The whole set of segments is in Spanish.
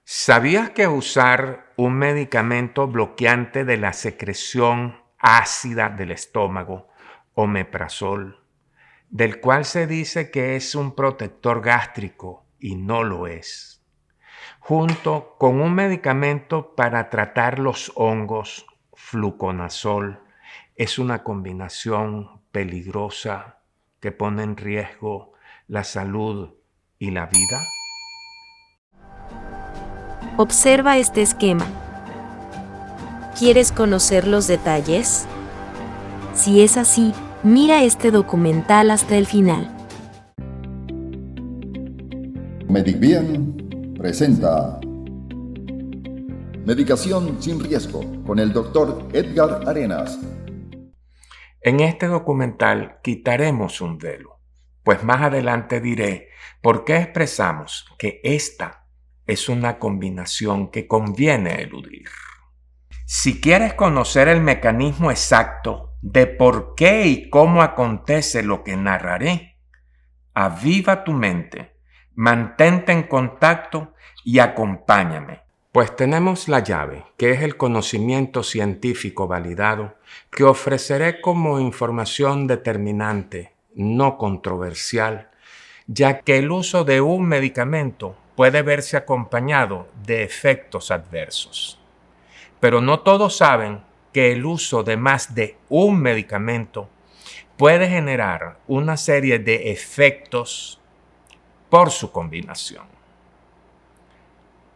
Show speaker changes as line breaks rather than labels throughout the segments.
¿Sabías que usar un medicamento bloqueante de la secreción ácida del estómago, omeprazol, del cual se dice que es un protector gástrico y no lo es, junto con un medicamento para tratar los hongos, fluconazol, es una combinación peligrosa que pone en riesgo la salud y la vida?
Observa este esquema. ¿Quieres conocer los detalles? Si es así, mira este documental hasta el final.
MedicBien presenta Medicación sin riesgo con el Dr. Edgar Arenas.
En este documental quitaremos un velo, pues más adelante diré por qué expresamos que esta es una combinación que conviene eludir. Si quieres conocer el mecanismo exacto de por qué y cómo acontece lo que narraré, aviva tu mente, mantente en contacto y acompáñame. Pues tenemos la llave, que es el conocimiento científico validado, que ofreceré como información determinante, no controversial, ya que el uso de un medicamento puede verse acompañado de efectos adversos. Pero no todos saben que el uso de más de un medicamento puede generar una serie de efectos por su combinación.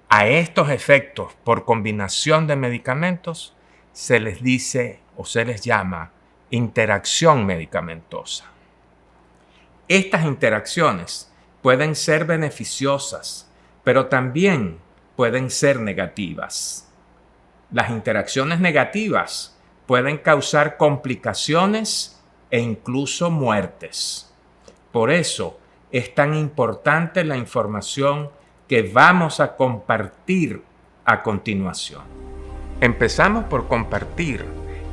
A estos efectos por combinación de medicamentos se les dice o se les llama interacción medicamentosa. Estas interacciones pueden ser beneficiosas, pero también pueden ser negativas. Las interacciones negativas pueden causar complicaciones e incluso muertes. Por eso es tan importante la información que vamos a compartir a continuación. Empezamos por compartir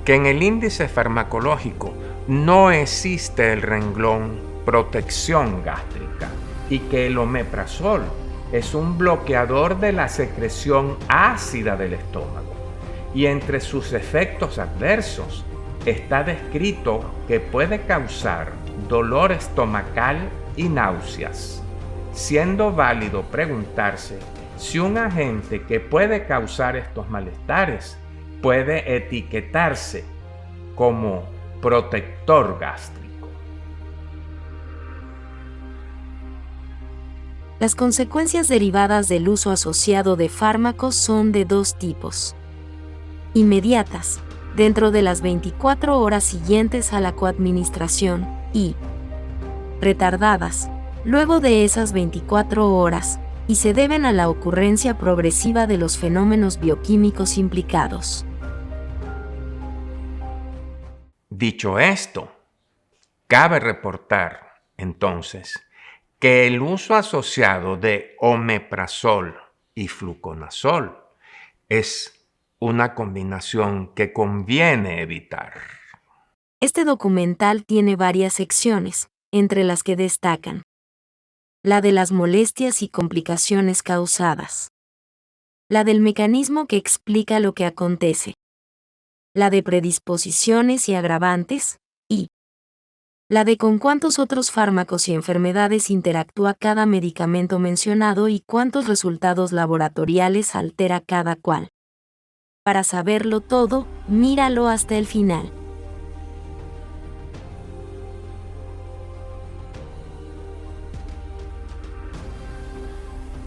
que en el índice farmacológico no existe el renglón protección gástrica y que el omeprazol es un bloqueador de la secreción ácida del estómago. Y entre sus efectos adversos está descrito que puede causar dolor estomacal y náuseas, siendo válido preguntarse si un agente que puede causar estos malestares puede etiquetarse como protector gástrico.
Las consecuencias derivadas del uso asociado de fármacos son de dos tipos. Inmediatas, dentro de las 24 horas siguientes a la coadministración, y retardadas, luego de esas 24 horas, y se deben a la ocurrencia progresiva de los fenómenos bioquímicos implicados.
Dicho esto, cabe reportar, entonces, que el uso asociado de omeprazol y fluconazol es una combinación que conviene evitar.
Este documental tiene varias secciones, entre las que destacan la de las molestias y complicaciones causadas, la del mecanismo que explica lo que acontece, la de predisposiciones y agravantes, y la de con cuántos otros fármacos y enfermedades interactúa cada medicamento mencionado y cuántos resultados laboratoriales altera cada cual. Para saberlo todo, míralo hasta el final.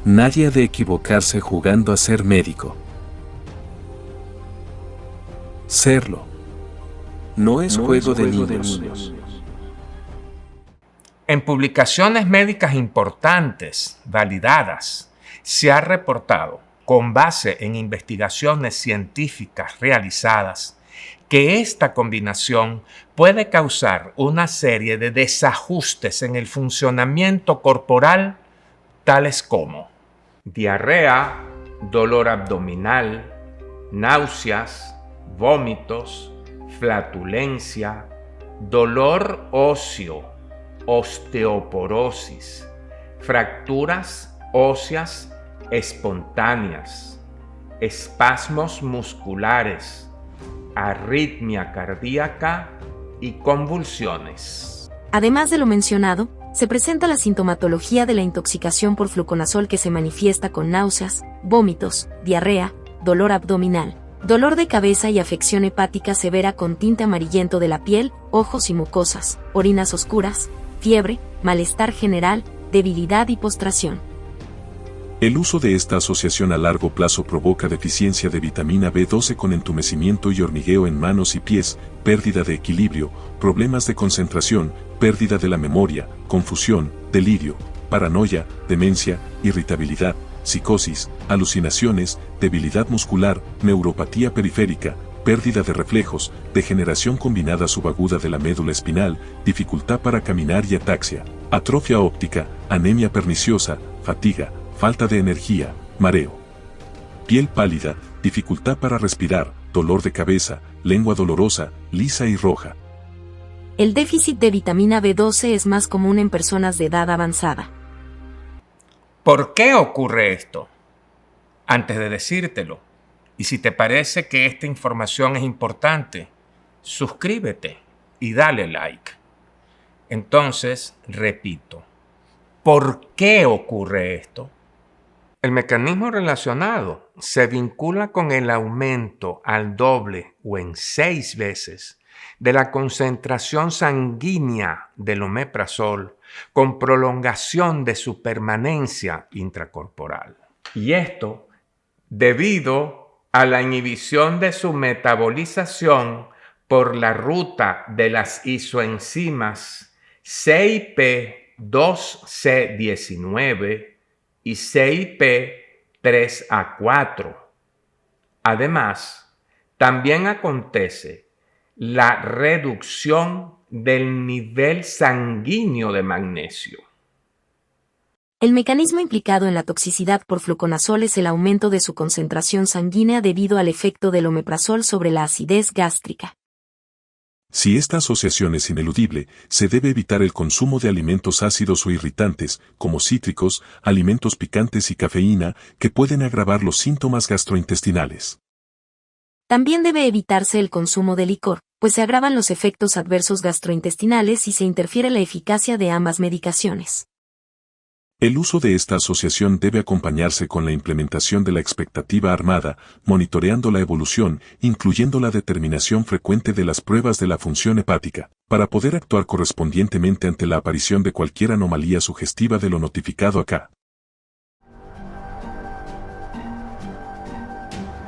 Nadie ha de equivocarse jugando a ser médico. Serlo no es juego de niños.
En publicaciones médicas importantes, validadas, se ha reportado, con base en investigaciones científicas realizadas, que esta combinación puede causar una serie de desajustes en el funcionamiento corporal, tales como diarrea, dolor abdominal, náuseas, vómitos, flatulencia, dolor óseo, osteoporosis, fracturas óseas espontáneas, espasmos musculares, arritmia cardíaca y convulsiones.
Además de lo mencionado, se presenta la sintomatología de la intoxicación por fluconazol que se manifiesta con náuseas, vómitos, diarrea, dolor abdominal, dolor de cabeza y afección hepática severa con tinte amarillento de la piel, ojos y mucosas, orinas oscuras, fiebre, malestar general, debilidad y postración.
El uso de esta asociación a largo plazo provoca deficiencia de vitamina B12 con entumecimiento y hormigueo en manos y pies, pérdida de equilibrio, problemas de concentración, pérdida de la memoria, confusión, delirio, paranoia, demencia, irritabilidad, psicosis, alucinaciones, debilidad muscular, neuropatía periférica, pérdida de reflejos, degeneración combinada subaguda de la médula espinal, dificultad para caminar y ataxia, atrofia óptica, anemia perniciosa, fatiga, falta de energía, mareo. Piel pálida, dificultad para respirar, dolor de cabeza, lengua dolorosa, lisa y roja.
El déficit de vitamina B12 es más común en personas de edad avanzada.
¿Por qué ocurre esto? Antes de decírtelo, y si te parece que esta información es importante, suscríbete y dale like. Entonces, repito, ¿por qué ocurre esto? El mecanismo relacionado se vincula con el aumento al doble o en 6 veces de la concentración sanguínea del omeprazol con prolongación de su permanencia intracorporal. Y esto debido a la inhibición de su metabolización por la ruta de las isoenzimas CYP2C19 y CYP3A4. Además, también acontece la reducción del nivel sanguíneo de magnesio.
El mecanismo implicado en la toxicidad por fluconazol es el aumento de su concentración sanguínea debido al efecto del omeprazol sobre la acidez gástrica.
Si esta asociación es ineludible, se debe evitar el consumo de alimentos ácidos o irritantes, como cítricos, alimentos picantes y cafeína, que pueden agravar los síntomas gastrointestinales.
También debe evitarse el consumo de licor, pues se agravan los efectos adversos gastrointestinales y se interfiere la eficacia de ambas medicaciones.
El uso de esta asociación debe acompañarse con la implementación de la expectativa armada, monitoreando la evolución, incluyendo la determinación frecuente de las pruebas de la función hepática, para poder actuar correspondientemente ante la aparición de cualquier anomalía sugestiva de lo notificado acá.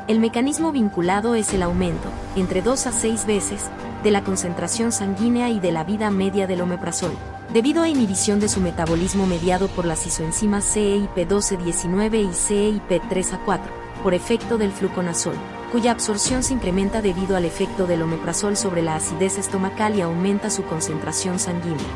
El mecanismo vinculado es el aumento, entre 2 a 6 veces, de la concentración sanguínea y de la vida media del omeprazol, debido a inhibición de su metabolismo mediado por las isoenzimas CYP12-19 y CYP3A4, por efecto del fluconazol, cuya absorción se incrementa debido al efecto del omeprazol sobre la acidez estomacal y aumenta su concentración sanguínea.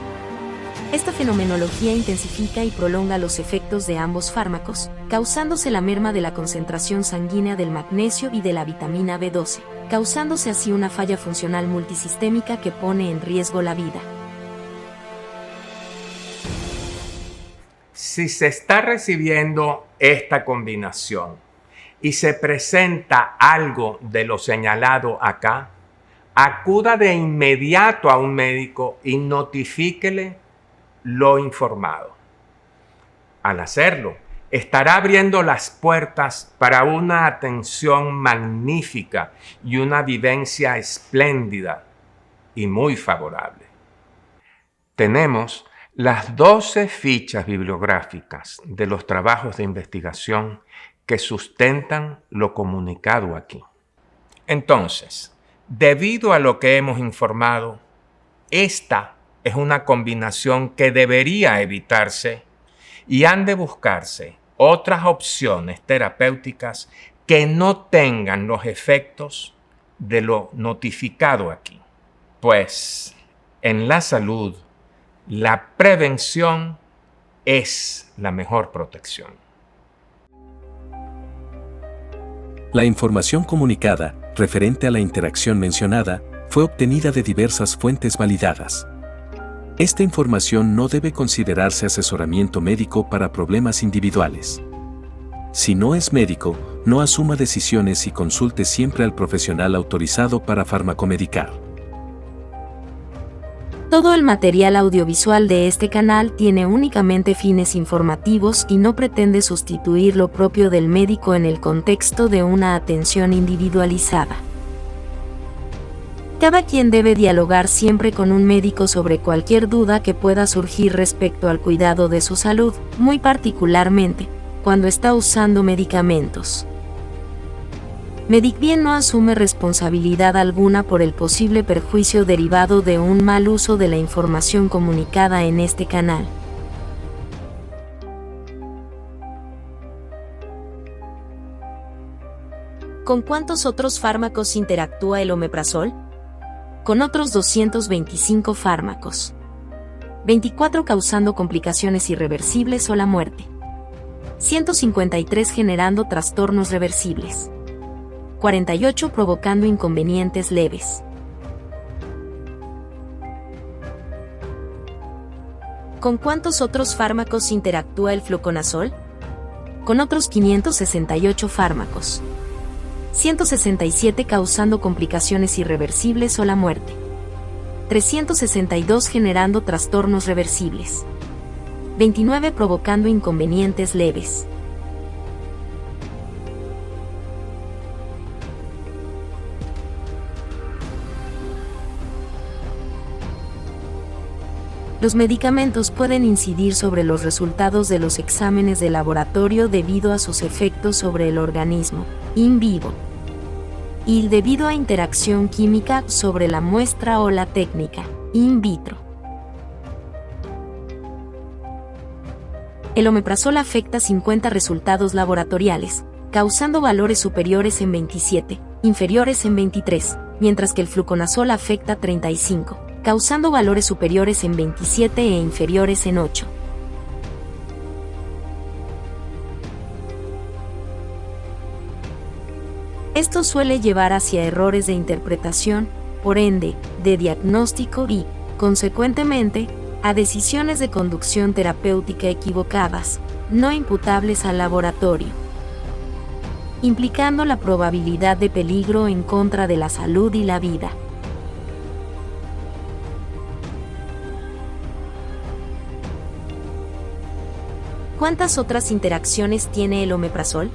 Esta fenomenología intensifica y prolonga los efectos de ambos fármacos, causándose la merma de la concentración sanguínea del magnesio y de la vitamina B12, causándose así una falla funcional multisistémica que pone en riesgo la vida.
Si se está recibiendo esta combinación y se presenta algo de lo señalado acá, acuda de inmediato a un médico y notifíquele lo informado. Al hacerlo, estará abriendo las puertas para una atención magnífica y una vivencia espléndida y muy favorable. Tenemos las 12 fichas bibliográficas de los trabajos de investigación que sustentan lo comunicado aquí. Entonces, debido a lo que hemos informado, esta es una combinación que debería evitarse y han de buscarse otras opciones terapéuticas que no tengan los efectos de lo notificado aquí. Pues en la salud, la prevención es la mejor protección.
La información comunicada, referente a la interacción mencionada, fue obtenida de diversas fuentes validadas. Esta información no debe considerarse asesoramiento médico para problemas individuales.
Si no es médico, no asuma decisiones y consulte siempre al profesional autorizado para farmacomedicar.
Todo el material audiovisual de este canal tiene únicamente fines informativos y no pretende sustituir lo propio del médico en el contexto de una atención individualizada. Cada quien debe dialogar siempre con un médico sobre cualquier duda que pueda surgir respecto al cuidado de su salud, muy particularmente cuando está usando medicamentos. Medicbien no asume responsabilidad alguna por el posible perjuicio derivado de un mal uso de la información comunicada en este canal. ¿Con cuántos otros fármacos interactúa el omeprazol? Con otros 225 fármacos. 24 causando complicaciones irreversibles o la muerte. 153 generando trastornos reversibles. 48 provocando inconvenientes leves. ¿Con cuántos otros fármacos interactúa el fluconazol? Con otros 568 fármacos. 167 causando complicaciones irreversibles o la muerte. 362 generando trastornos reversibles. 29 provocando inconvenientes leves. Los medicamentos pueden incidir sobre los resultados de los exámenes de laboratorio debido a sus efectos sobre el organismo, in vivo, y debido a interacción química sobre la muestra o la técnica, in vitro. El omeprazol afecta 50 resultados laboratoriales, causando valores superiores en 27, inferiores en 23, mientras que el fluconazol afecta 35. Causando valores superiores en 27 e inferiores en 8. Esto suele llevar hacia errores de interpretación, por ende, de diagnóstico y, consecuentemente, a decisiones de conducción terapéutica equivocadas, no imputables al laboratorio, implicando la probabilidad de peligro en contra de la salud y la vida. ¿Cuántas otras interacciones tiene el omeprazol?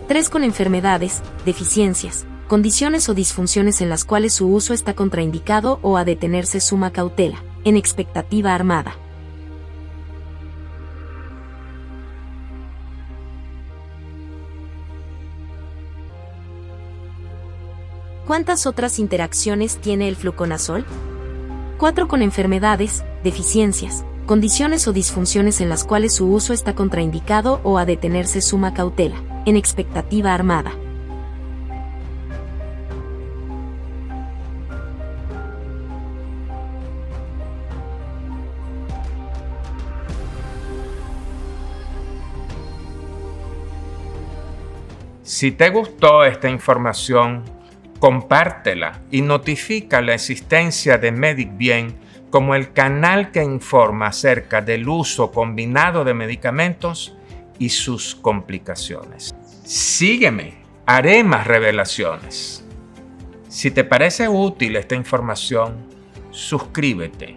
3 con enfermedades, deficiencias, condiciones o disfunciones en las cuales su uso está contraindicado o ha de tenerse suma cautela, en expectativa armada. ¿Cuántas otras interacciones tiene el fluconazol? 4 con enfermedades, deficiencias, condiciones o disfunciones en las cuales su uso está contraindicado o ha de tenerse suma cautela, en expectativa armada.
Si te gustó esta información, compártela y notifica la existencia de Medicbien como el canal que informa acerca del uso combinado de medicamentos y sus complicaciones. Sígueme, haré más revelaciones. Si te parece útil esta información, suscríbete,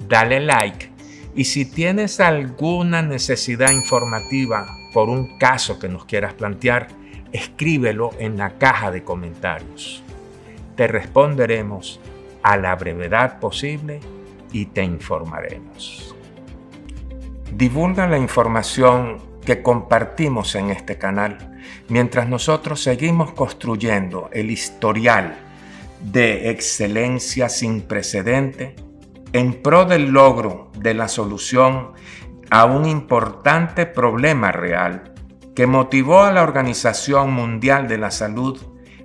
dale like y si tienes alguna necesidad informativa por un caso que nos quieras plantear, escríbelo en la caja de comentarios. Te responderemos a la brevedad posible y te informaremos. Divulga la información que compartimos en este canal mientras nosotros seguimos construyendo el historial de excelencia sin precedente en pro del logro de la solución a un importante problema real que motivó a la Organización Mundial de la Salud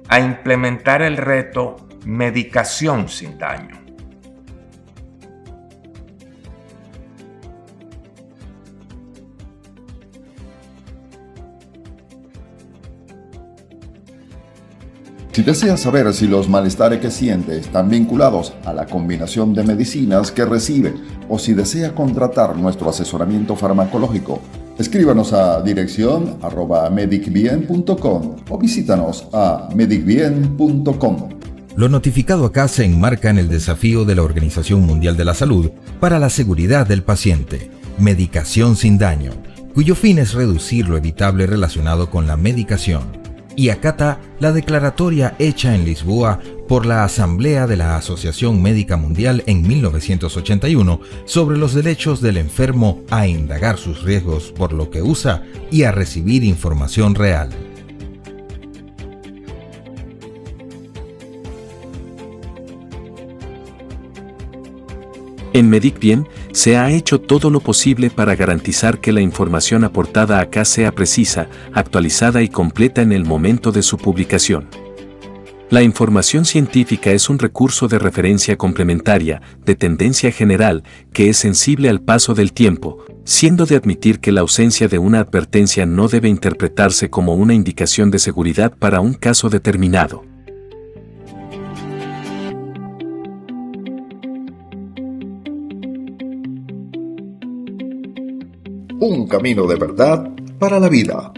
a implementar el reto Medicación sin daño.
Si deseas saber si los malestares que siente están vinculados a la combinación de medicinas que recibe o si desea contratar nuestro asesoramiento farmacológico, Escríbanos a dirección @medicbien.com o visítanos a medicbien.com.
Lo notificado acá se enmarca en el desafío de la Organización Mundial de la Salud para la seguridad del paciente, medicación sin daño, cuyo fin es reducir lo evitable relacionado con la medicación, y acata la declaratoria hecha en Lisboa por la Asamblea de la Asociación Médica Mundial en 1981 sobre los derechos del enfermo a indagar sus riesgos por lo que usa y a recibir información real.
En MedicBien se ha hecho todo lo posible para garantizar que la información aportada acá sea precisa, actualizada y completa en el momento de su publicación. La información científica es un recurso de referencia complementaria, de tendencia general, que es sensible al paso del tiempo, siendo de admitir que la ausencia de una advertencia no debe interpretarse como una indicación de seguridad para un caso determinado.
Un camino de verdad para la vida.